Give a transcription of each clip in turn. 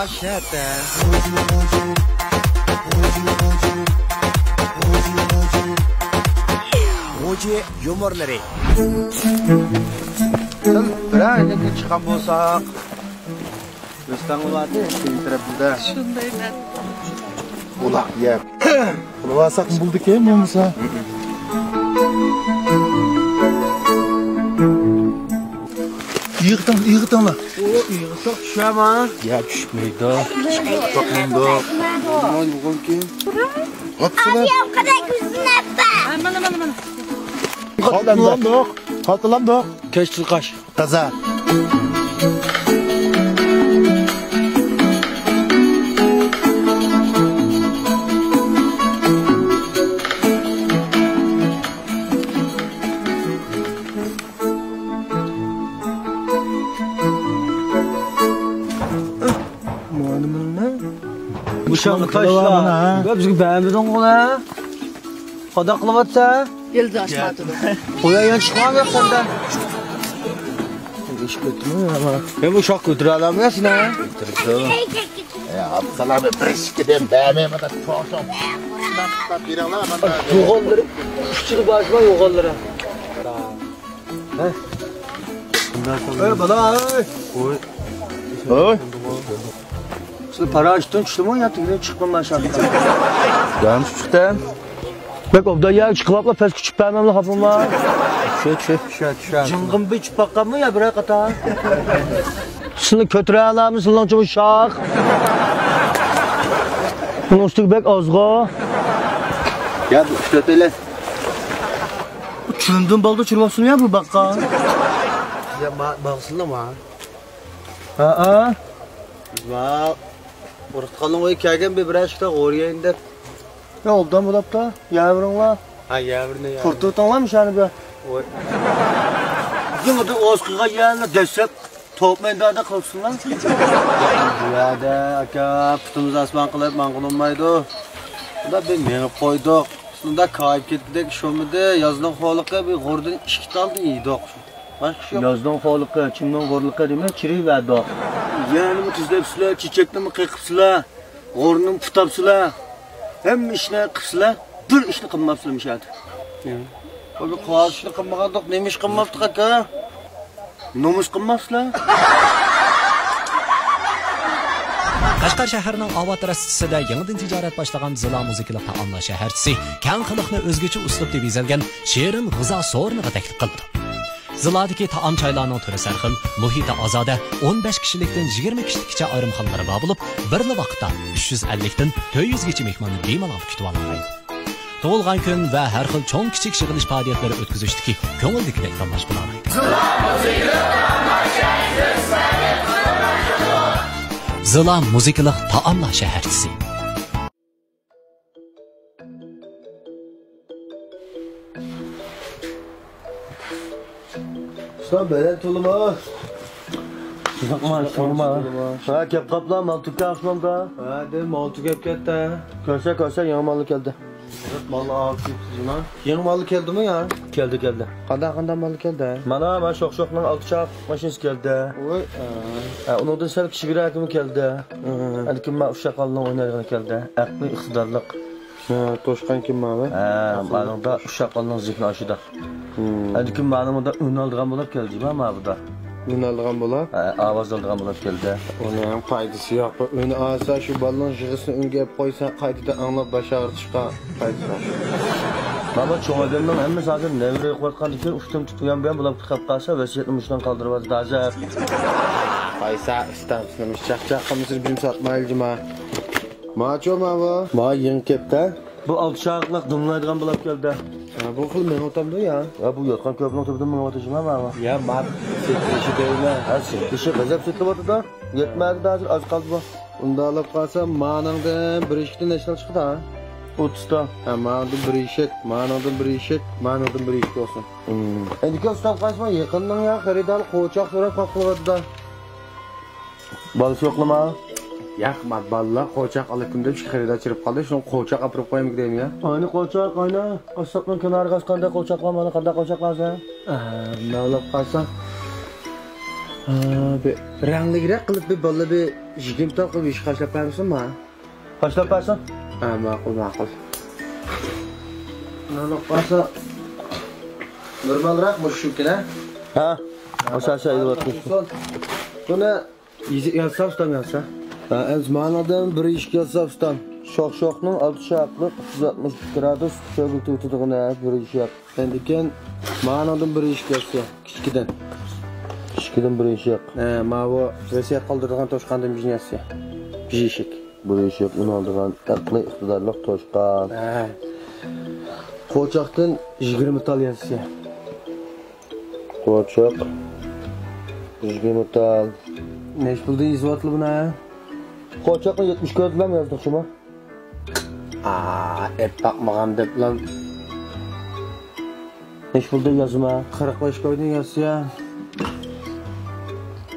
Başete. Moji yumorları. Birazcık çıkan bolsak. İstanbul'da internetimde. Şundayım. Ulak yep. Bulvasak mı bulduk ya Musa? Yığıtan la. O yığsak düşer mi? Ya düşmeydi. Bakmayın da. Aman bugün kim? Attılar. Abi kadar gözüne bak. Aman. Katılam da. Keşke kaç. Kaza. Bu şanlı taşla. Hepsi beğenmedin ona. Kadaklı vatsa. Yıldız açmadı. Koyayan çıkmam yok senden. İş götürmüyor ama. Ben bu şak götür alamıyorsun ha. Ya absalar bir pres gideyim beğenmeyeyim da çoğuşum. Bak bir ala bana. Yoğalları. Küçük başıma yoğalları. Bundan sonra. Bana. Oy. Oy. Şimdi para açtın çıktı mı ya? Tigre çıkmam ben şarkıda. Yanlış çıktı. Bak obda ya çıkıpla pes küçük beğenmemli kapım var. Şöyle. Cıngın bir çıpakka mı ya bırak ata? Şimdi kötüre alamısın lan çabuk şak. Bunun üstü bek azga. Ya bu işleteyle. Çüründüğün balda çürümasın ya bu bakka. Ya bağısın mı? Ha. Vay. Ortakalın oyu kâgen bir biraz işte oraya indir. Ya obdan bu dapta yavrum var. Ha yavrunu ya. Kurtu tanlamış yani be. Oy. Bizim de Oscar'a yerine destek toplayın daha da kalsın lan. Ya da aka pıtımız asman kılıp mangul olmaydı. Bu da bir meni koyduk. Şunda kayıp kettik şomide yazdan hoğluqa bir gordun işkit aldı iyiydi. Başka şey yok. Yazdan hoğluqa, çimdan gorluqa demek çiri verdi. Yani bu tüzlepsizler, çiçekten mi kıqıpsizler, gorunun putapsizler. Hem işine qıpsizler, bir işini qılmapsizlar mişadı. Abi qavuşni qilmagandik, nima ish qilmabdik aka? Nomus qılmapsizlar. Qashqar shahrining Avot rastisida yangidan tijorat boshlagan Zila muzikali taomlar shaharchisi kang xalqni o'zgacha uslubda bezalgan shirin g'izo so'rniga taklif qildi. Ziladagi taom choylarning turi sarxil, muhiti ozoda, 15 kishilikdan 20 kishilikcha ayrim xillari bor bo'lib, bir vaqtda 350 dan 400 gacha mehmonni bemalol kutib oladi. Tug'ilgan kun va har xil cho'ng kichik yig'ilish faoliyatlari o'tkazishdagi ko'ngildagidek tanlash bilan Zila muzikali taomlar shaharchisi. Sen böyle tuluma. Bakma, sorma. Ha, kep kaplan, maltuk kaplan da. Ha, de maltuk kep ketdi. Köse yağmalı geldi. Malı afiyetsizin ha. Yeni malı geldi mi ya? Geldi. Qanday malı geldi? Mana ben şok-şokla alçak maşinası geldi. Oy. Onun da sel kişi bir hakimi geldi. Elkim ma uşaqalını oynayacağına geldi. Aklı iqtidarlıq. Ha, toşqan kim abi? Ha, bana da uşaqalının zihni aşıda. Elkim bana da ün aldığan bulup geldi ama bu da. Ün aldığan bulup? Avaz aldığan bulup geldi. Onun faydası yok. Ün alsa şu balon jığısını ün gep koysa qaytadan anlap baş ağrıtışqa faydası var. Baba çoğu adamdan hem sadece nevreye koyatkan diken uçtum tutuyan ben bulup tıkap kalsa vesiyetini uçtan kaldırmaz da acayip. Faysa istamsınmış çak kamısır bizim satmayıcım ha. Maço ma bu? Ma yeni kepte. Bu alçaklık dumlaydıgan bulup geldi. Ha bu kıl men otamda ya. Ya bu yatkan köprünün otobüden bana ateşim ama. Ya ma setişi değil Ha setişi gazap setli vardı da. Yetmedi daha az kaldı bu. Unda alıp kalsa manandan bir işten neşal çıktı ha. 30'da. Ha manandan bir işet, manandan bir iş olsun. Endiki ustam kaçma yakından ya xaridar qo'choq so'rab qo'yadi da. Balisi yo'qlama. Yaxmat balla qo'choq alıkunda bir xaridar chirib qoldi, shuni qo'choq apirib qo'yaymi deymi ya? Ayni qo'choq, ayni. Qassobning kenariga qanday qo'choqlar, mana qanday qo'choqlar sen? Ne alıp kalsa? Bir rangligroq qilib bir bola bir jigim taqib ish qashlab qo'yamizmi? Qashlab qo'ysin? Ha, ma'qul. Mana qasa normalroq mushuklar. Ha. O'sha aytyapti. Buni yozsa ustam yozsa. Ha, az ma'nodan bir ish yozsa ustam. Shox-shoxning 6 shaqli 360 gradus cho'g'il o'tadigan bir ish yap. Endikan ma'nodan bir ish yozsa, kichkidan. Kichkidan bir ish yo'q. Ma'vo Rossiya qoldirgan toshqandan biznesi. Bijishik. Bir ish yo'q, uni oldigan aqli iqtidorli toshqan. Qo'choqdan 20 tal yozsa. Qo'choq 20 tal. Neç pulda yozatlı buna? Qo'choqni 70 ko'z bilan yozdikmi? Et taqmag'an deb lan. Neç pulda yozma? 45 ko'ydan yozsa.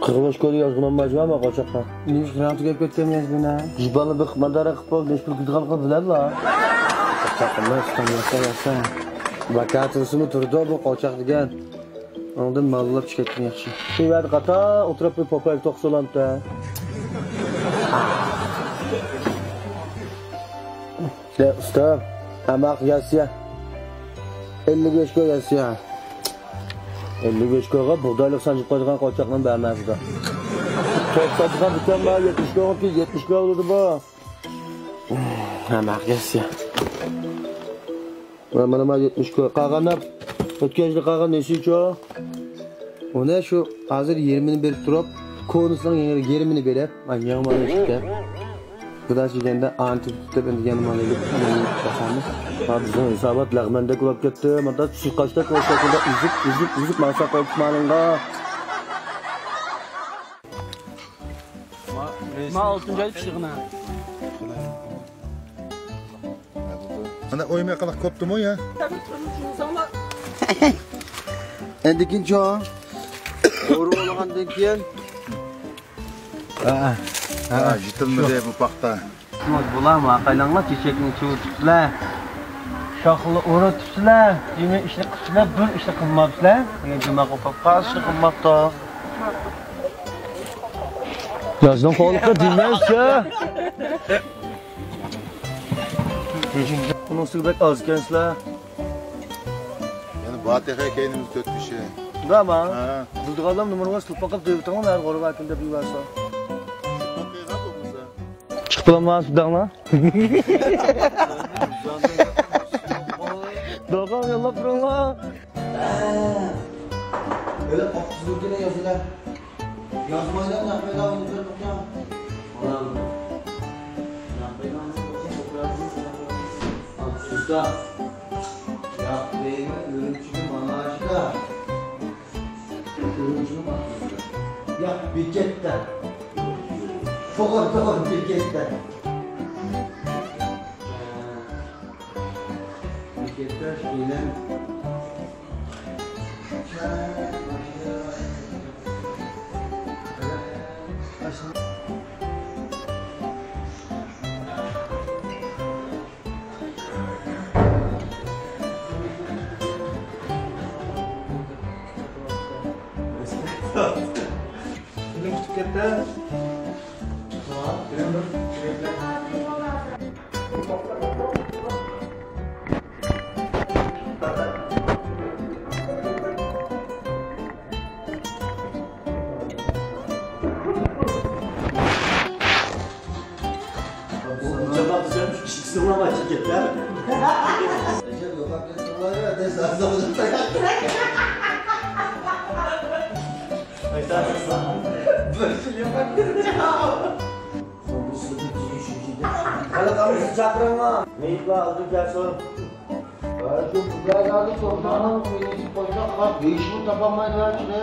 45 ko'z yozgan majburmi qo'choqqa? Neç grant gap ketgan yoz buna? Jibani bir xizmatdor qilib qo'yib, neç pul ketgan qilib biladlar. Qo'choqni yozsa. Vakatısını turdi bu qo'choq degan. Ondan mallab chiqayotgan yaxshi. Shuyad qata o'tirib popoy to'qsolamda. Usta, amaq yozsa. 55 ko'y yozsa. 55 ko'ga buğdaylık sanjib qo'ygan qo'choqning bermasida. To'xtatgan bitanma 70 ko'ga 70 ko'ga bo'ldi bu. Amaq yozsa. Mana 70 ko'ga qolganlar o'tkazdi qolgan nesicho? Ona şu hazır 20'ni berip turib, konusdan 20'ni berib, men yangamani ishga. Xudo chiganda antibiotik deb endi yangamani qilamiz. Bizning hisobot lag'manda qolib ketdi. Mana suqashda qo'shaqda uzib masa qo'yishmalinga. Ma 6-cı ay pişiğine. Ana oymaya qalaq kopdimi ya? Endikinchi o. Doğru olgandan keyin Jitilmidi bu paxta. Bularmi aqaylanglar chechakni chuvibsizlar. Shoxli o'rotibsizlar. Demak ishni qilibsizlar, bir ishni qilmabsizlar. Menga nima qilib qolishni qilmabdi. Yozdan qolibdi demaysiz. Bunun sülbet az gençler. Yani bu ateşe kendimiz 4 kişi. Değil mi? Ha. Bulduk adam numaramı sıkıp bakıp dövüp tamam her koru vakinde bir varsa. Çık bulamaz sudan lan. Doğan yolla durun lan. öyle kapsızlıkla yazılar. Yazmayla yapmayla oynayacak ya. Usta. Ya beyime ürüncünün manajı da. Ürüncünün manajı. Ya birketten. Doğru birketten. Birketten şeyle. Film tüketler. Cevap güzelmiş, kişisinin ama şirketler. Kalau kamu sejahtera mah, Meyitler aldı gelsin. şu buraya toprağın minisi koyacak bak değişimi tapamayın ya şimdi.